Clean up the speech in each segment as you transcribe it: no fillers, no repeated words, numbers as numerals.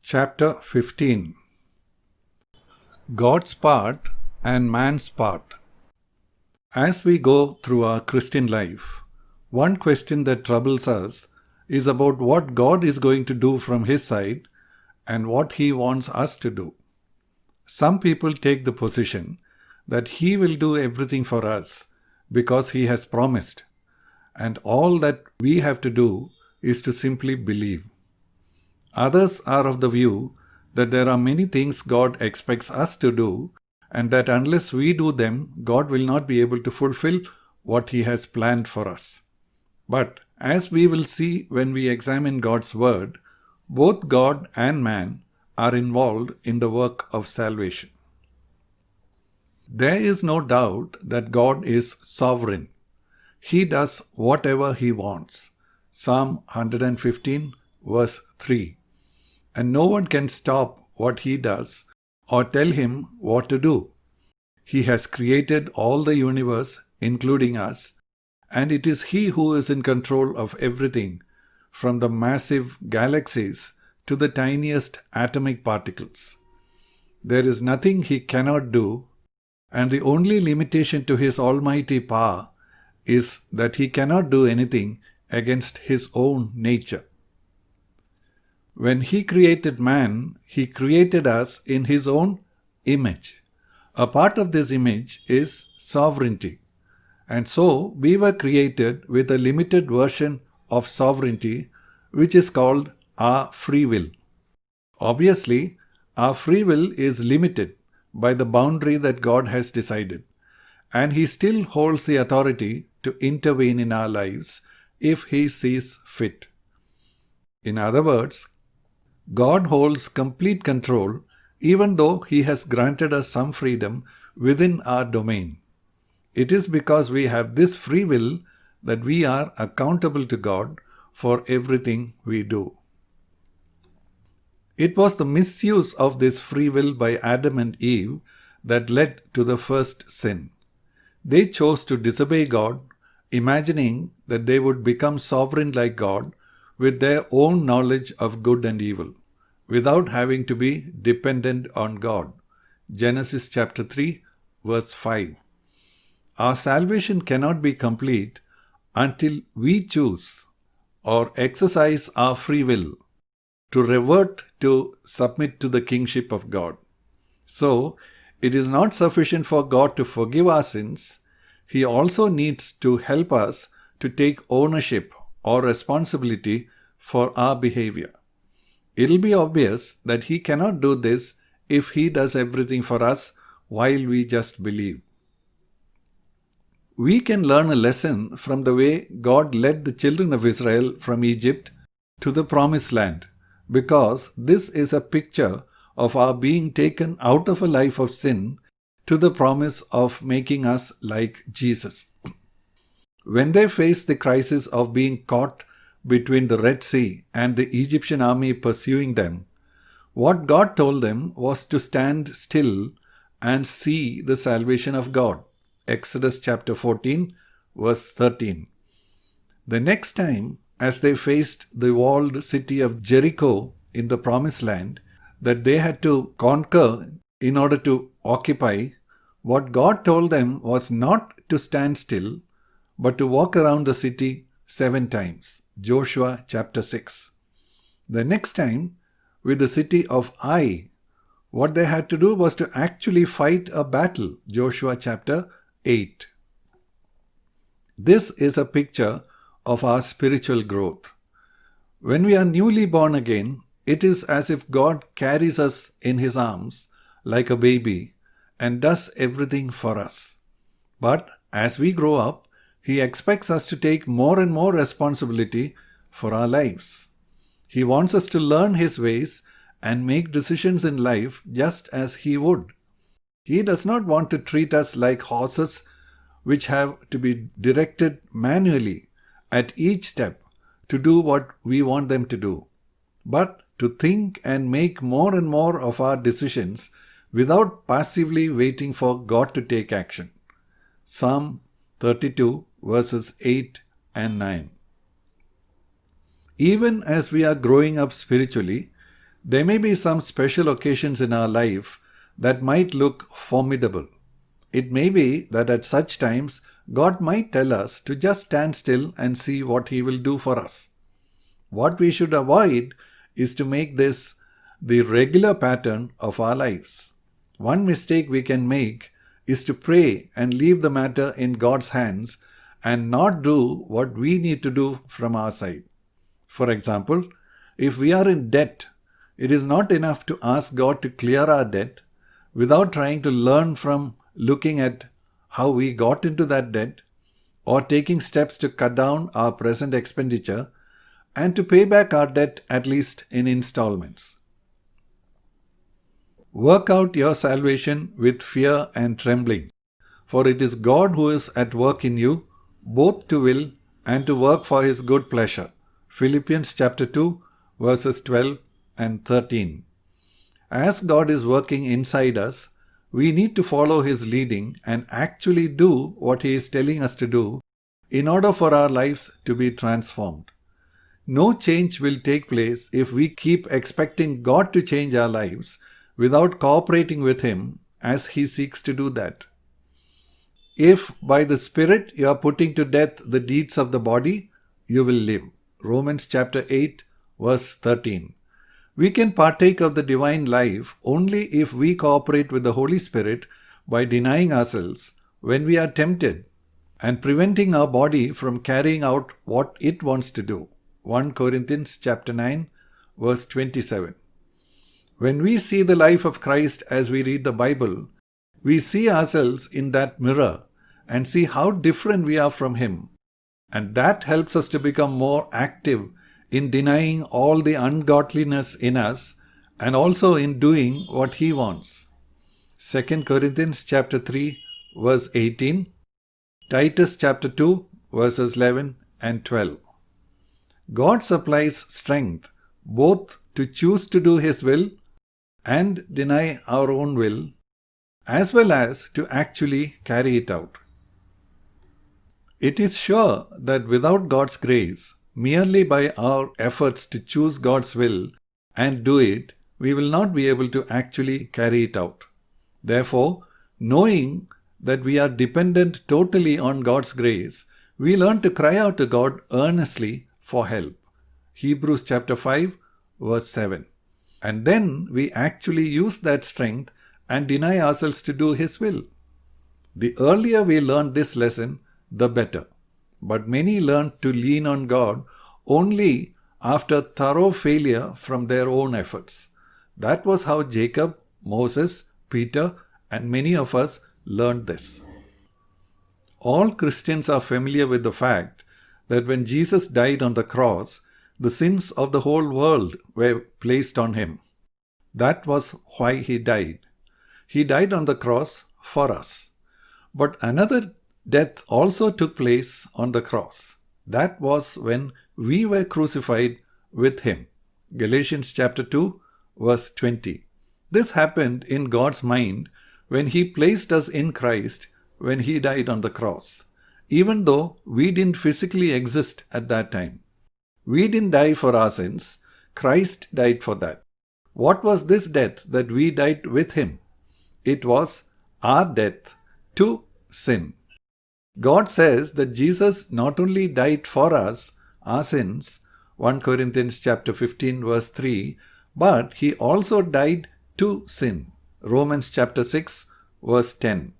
Chapter 15. God's part and man's part. As we go through our Christian life, one question that troubles us is about what God is going to do from His side and what He wants us to do. Some people take the position that He will do everything for us because He has promised, and all that we have to do is to simply believe. Others are of the view that there are many things God expects us to do, and that unless we do them, God will not be able to fulfill what He has planned for us. But as we will see when we examine God's Word, both God and man are involved in the work of salvation. There is no doubt that God is sovereign. He does whatever He wants. Psalm 115, verse 3. And no one can stop what He does or tell Him what to do. He has created all the universe, including us, and it is He who is in control of everything, from the massive galaxies to the tiniest atomic particles. There is nothing He cannot do, and the only limitation to His almighty power is that He cannot do anything against His own nature. When He created man, He created us in His own image. A part of this image is sovereignty. And so we were created with a limited version of sovereignty, which is called our free will. Obviously, our free will is limited by the boundary that God has decided, and He still holds the authority to intervene in our lives if He sees fit. In other words, God holds complete control even though He has granted us some freedom within our domain. It is because we have this free will that we are accountable to God for everything we do. It was the misuse of this free will by Adam and Eve that led to the first sin. They chose to disobey God, imagining that they would become sovereign like God with their own knowledge of good and evil, without having to be dependent on God. Genesis chapter 3, verse 5. Our salvation cannot be complete until we choose or exercise our free will to revert to submit to the kingship of God. So, it is not sufficient for God to forgive our sins. He also needs to help us to take ownership or responsibility for our behavior. It'll be obvious that He cannot do this if He does everything for us while we just believe. We can learn a lesson from the way God led the children of Israel from Egypt to the promised land, because this is a picture of our being taken out of a life of sin to the promise of making us like Jesus. When they faced the crisis of being caught between the Red Sea and the Egyptian army pursuing them, what God told them was to stand still and see the salvation of God. Exodus chapter 14, verse 13. The next time, as they faced the walled city of Jericho in the promised land that they had to conquer in order to occupy, what God told them was not to stand still, but to walk around the city 7 times. Joshua chapter 6. The next time, with the city of Ai, what they had to do was to actually fight a battle. Joshua chapter 8. This is a picture of our spiritual growth. When we are newly born again, it is as if God carries us in His arms like a baby and does everything for us. But as we grow up, He expects us to take more and more responsibility for our lives. He wants us to learn His ways and make decisions in life just as He would. He does not want to treat us like horses which have to be directed manually at each step to do what we want them to do, but to think and make more and more of our decisions without passively waiting for God to take action. Psalm 32, verses 8 and 9. Even as we are growing up spiritually, There may be some special occasions in our life that might look formidable. It may be that at such times God might tell us to just stand still and see what He will do for us. What we should avoid is to make this the regular pattern of our lives. One mistake we can make is to pray and leave the matter in God's hands and not do what we need to do from our side. For example, if we are in debt, it is not enough to ask God to clear our debt without trying to learn from looking at how we got into that debt or taking steps to cut down our present expenditure and to pay back our debt at least in installments. Work out your salvation with fear and trembling, for it is God who is at work in you, both to will and to work for His good pleasure. Philippians chapter 2, verses 12 and 13. As God is working inside us, we need to follow His leading and actually do what He is telling us to do in order for our lives to be transformed. No change will take place if we keep expecting God to change our lives without cooperating with Him as He seeks to do that. If by the Spirit you are putting to death the deeds of the body, you will live. Romans chapter 8, verse 13. We can partake of the divine life only if we cooperate with the Holy Spirit by denying ourselves when we are tempted and preventing our body from carrying out what it wants to do. 1 Corinthians chapter 9, verse 27. When we see the life of Christ as we read the Bible, we see ourselves in that mirror and see how different we are from Him. And that helps us to become more active in denying all the ungodliness in us and also in doing what He wants. 2 Corinthians chapter 3, verse 18, Titus chapter 2, verses 11 and 12. God supplies strength both to choose to do His will and deny our own will, as well as to actually carry it out. It is sure that without God's grace, merely by our efforts to choose God's will and do it, we will not be able to actually carry it out. Therefore, knowing that we are dependent totally on God's grace, we learn to cry out to God earnestly for help. Hebrews chapter 5, verse 7. And then we actually use that strength and deny ourselves to do His will. The earlier we learn this lesson, the better. But many learn to lean on God only after thorough failure from their own efforts. That was how Jacob, Moses, Peter, and many of us learned this. All Christians are familiar with the fact that when Jesus died on the cross, the sins of the whole world were placed on Him. That was why He died. He died on the cross for us. But another death also took place on the cross. That was when we were crucified with Him. Galatians chapter 2, verse 20. This happened in God's mind when He placed us in Christ when He died on the cross, even though we didn't physically exist at that time. We didn't die for our sins. Christ died for that. What was this death that we died with Him? It was our death to sin. God says that Jesus not only died for us, our sins, 1 Corinthians chapter 15 verse 3, but He also died to sin. Romans chapter 6 verse 10.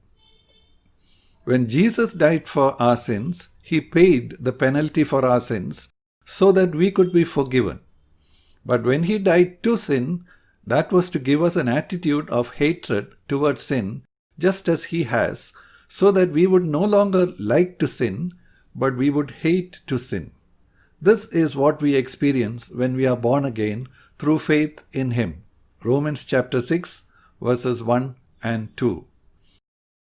When Jesus died for our sins, He paid the penalty for our sins so that we could be forgiven. But when He died to sin, that was to give us an attitude of hatred towards sin, just as He has, so that we would no longer like to sin, but we would hate to sin. This is what we experience when we are born again through faith in Him. Romans chapter 6, verses 1 and 2.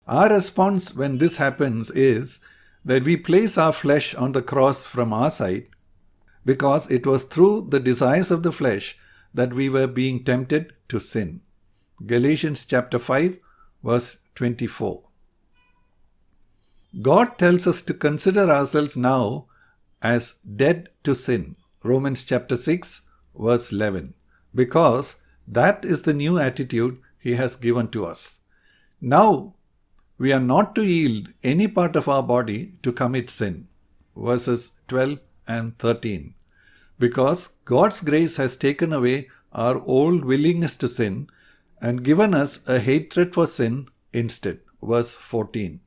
Our response when this happens is that we place our flesh on the cross from our side, because it was through the desires of the flesh that we were being tempted to sin. Galatians chapter 5, verse 24. God tells us to consider ourselves now as dead to sin. Romans chapter 6, verse 11. because that is the new attitude He has given to us. Now, we are not to yield any part of our body to commit sin. Verses 12 and 13. Because God's grace has taken away our old willingness to sin and given us a hatred for sin instead. Verse 14.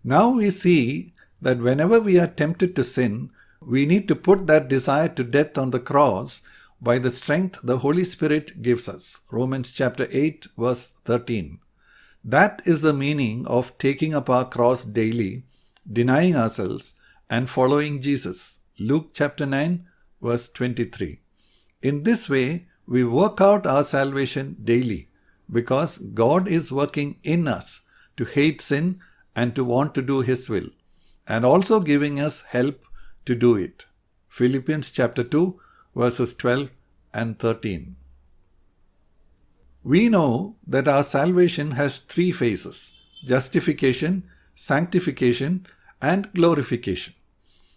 Now we see that whenever we are tempted to sin, we need to put that desire to death on the cross by the strength the Holy Spirit gives us. Romans chapter 8 verse 13. That is the meaning of taking up our cross daily, denying ourselves, and following Jesus. Luke chapter 9 verse 23. In this way, we work out our salvation daily because God is working in us to hate sin and to want to do His will, and also giving us help to do it. Philippians chapter 2 verses 12 and 13. We know that our salvation has three phases: justification, sanctification, and glorification.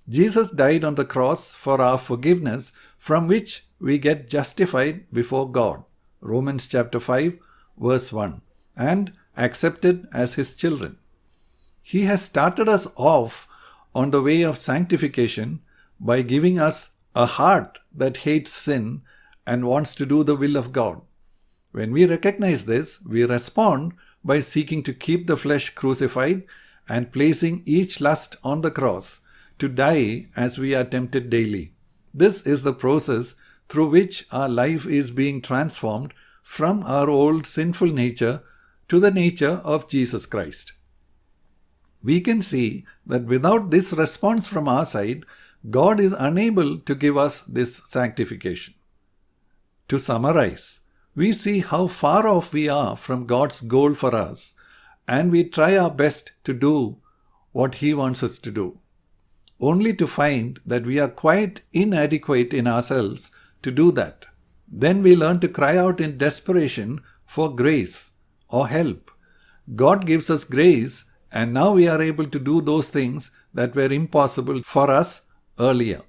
Jesus died on the cross for our forgiveness, from which we get justified before God. Romans chapter 5 verse 1, and accepted as His children. He has started us off on the way of sanctification by giving us a heart that hates sin and wants to do the will of God. When we recognize this, we respond by seeking to keep the flesh crucified and placing each lust on the cross to die as we are tempted daily. This is the process through which our life is being transformed from our old sinful nature to the nature of Jesus Christ. We can see that without this response from our side, God is unable to give us this sanctification. To summarize, we see how far off we are from God's goal for us, and we try our best to do what He wants us to do, only to find that we are quite inadequate in ourselves to do that. Then we learn to cry out in desperation for grace or help. God gives us grace, and now we are able to do those things that were impossible for us earlier.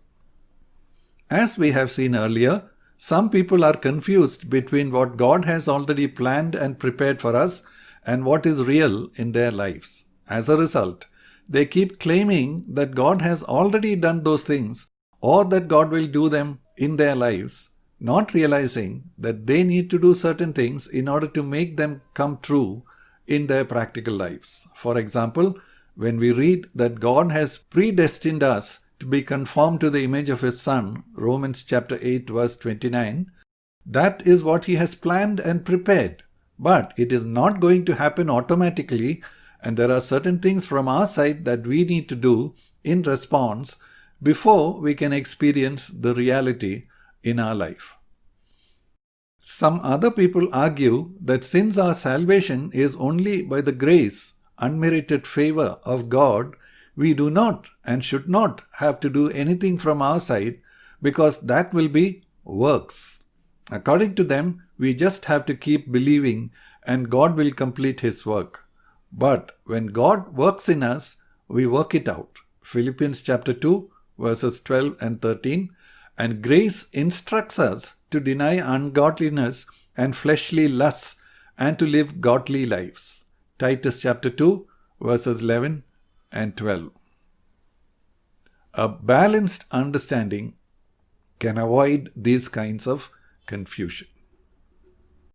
As we have seen earlier, some people are confused between what God has already planned and prepared for us and what is real in their lives. As a result, they keep claiming that God has already done those things or that God will do them in their lives, not realizing that they need to do certain things in order to make them come true in their practical lives. For example, when we read that God has predestined us to be conformed to the image of His Son, Romans chapter 8 verse 29, that is what He has planned and prepared. But it is not going to happen automatically, and there are certain things from our side that we need to do in response before we can experience the reality in our life. Some other people argue that since our salvation is only by the grace, unmerited favor of God, we do not and should not have to do anything from our side because that will be works. According to them, we just have to keep believing and God will complete His work. But when God works in us, we work it out. Philippians chapter 2 verses 12 and 13. And grace instructs us to deny ungodliness and fleshly lusts and to live godly lives. Titus chapter 2 verses 11 and 12. A balanced understanding can avoid these kinds of confusion.